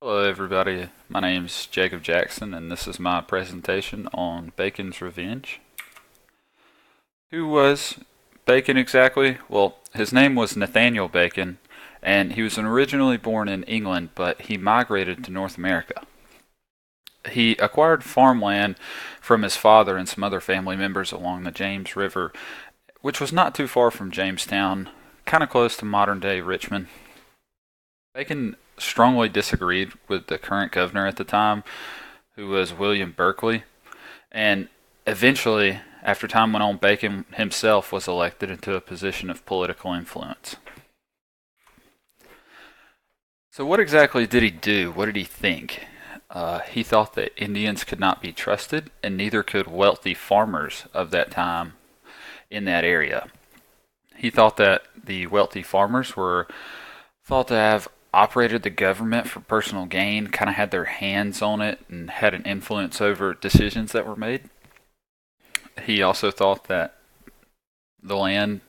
Hello everybody, my name's Jacob Jackson and this is my presentation on Bacon's Revenge. Who was Bacon exactly? Well, his name was Nathaniel Bacon and he was originally born in England but he migrated to North America. He acquired farmland from his father and some other family members along the James River, which was not too far from Jamestown, kind of close to modern day Richmond. Bacon strongly disagreed with the current governor at the time, who was William Berkeley, and eventually, after time went on, Bacon himself was elected into a position of political influence. So, what exactly did he do? What did he think? He thought that Indians could not be trusted, and neither could wealthy farmers of that time in that area. He thought that the wealthy farmers were thought to have operated the government for personal gain, kind of had their hands on it, and had an influence over decisions that were made. He also thought that the land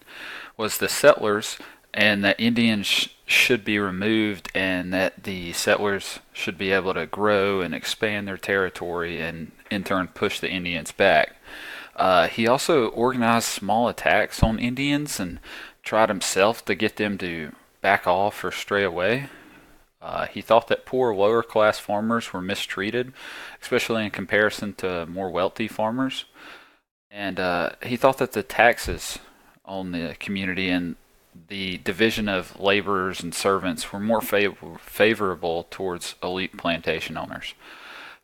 was the settlers and that Indians should be removed and that the settlers should be able to grow and expand their territory and in turn push the Indians back. He also organized small attacks on Indians and tried himself to get them to back off or stray away. He thought that poor lower class farmers were mistreated, especially in comparison to more wealthy farmers. And he thought that the taxes on the community and the division of laborers and servants were more favorable towards elite plantation owners.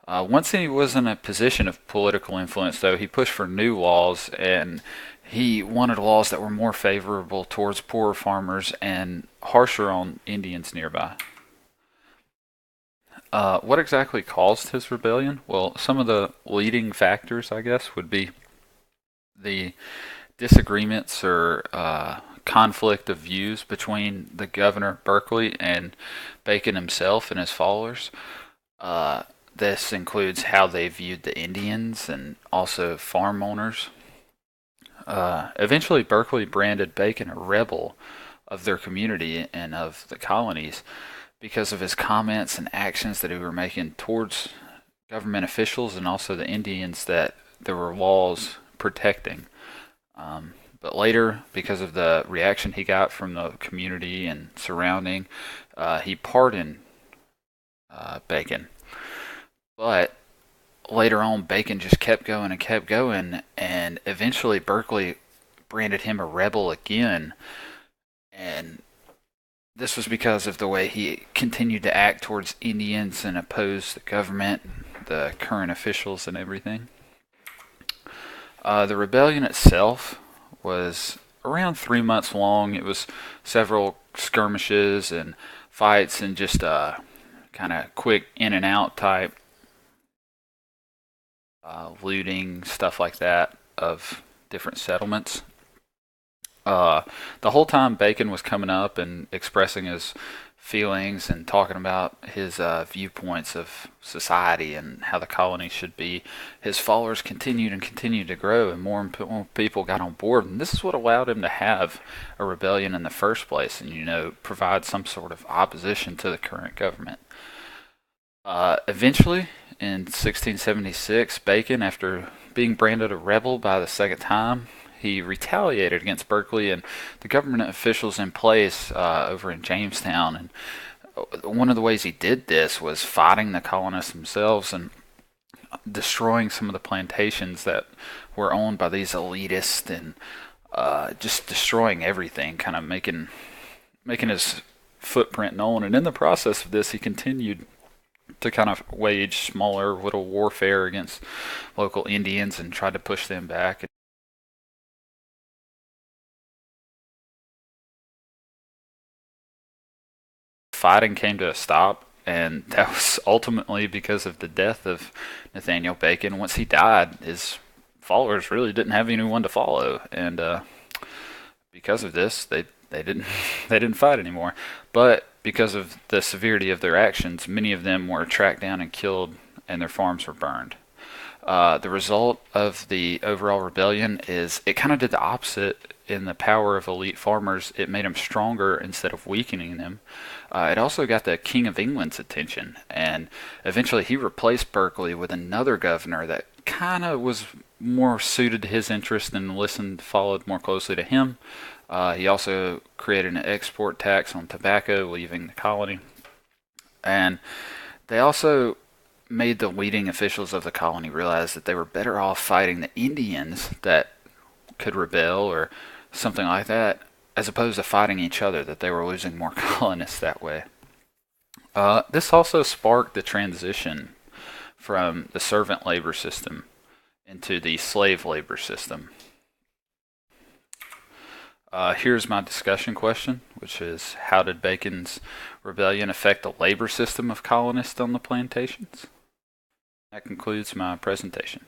Once he was in a position of political influence, though, he pushed for new laws and he wanted laws that were more favorable towards poorer farmers and harsher on Indians nearby. What exactly caused his rebellion? Well, some of the leading factors, I guess, would be the disagreements or conflict of views between the governor Berkeley and Bacon himself and his followers. This includes how they viewed the Indians and also farm owners. Eventually, Berkeley branded Bacon a rebel of their community and of the colonies because of his comments and actions that he were making towards government officials and also the Indians that there were laws protecting. But later, because of the reaction he got from the community and surrounding, he pardoned Bacon. But later on, Bacon just kept going and kept going, and eventually Berkeley branded him a rebel again. And this was because of the way he continued to act towards Indians and oppose the government, the current officials, and everything. The rebellion itself was around 3 months long. It was several skirmishes and fights and just kind of quick in and out type looting, stuff like that, of different settlements. The whole time Bacon was coming up and expressing his feelings and talking about his viewpoints of society and how the colony should be, his followers continued and continued to grow, and more and more people got on board. And this is what allowed him to have a rebellion in the first place, and provide some sort of opposition to the current government. Eventually, in 1676, Bacon, after being branded a rebel by the second time, he retaliated against Berkeley and the government officials in place over in Jamestown. And one of the ways he did this was fighting the colonists themselves and destroying some of the plantations that were owned by these elitists and just destroying everything, kind of making his footprint known. And in the process of this, he continued to kind of wage smaller little warfare against local Indians and tried to push them back. Fighting came to a stop, and that was ultimately because of the death of Nathaniel Bacon. Once he died, his followers really didn't have anyone to follow, and because of this, they didn't they didn't fight anymore. But because of the severity of their actions, many of them were tracked down and killed, and their farms were burned. The result of the overall rebellion is it kind of did the opposite in the power of elite farmers, it made them stronger instead of weakening them. It also got the King of England's attention, and eventually he replaced Berkeley with another governor that kind of was more suited to his interest and followed more closely to him. He also created an export tax on tobacco, leaving the colony. And they also made the leading officials of the colony realize that they were better off fighting the Indians that could rebel or something like that, as opposed to fighting each other, that they were losing more colonists that way. This also sparked the transition from the servant labor system into the slave labor system. Here's my discussion question, which is, how did Bacon's rebellion affect the labor system of colonists on the plantations? That concludes my presentation.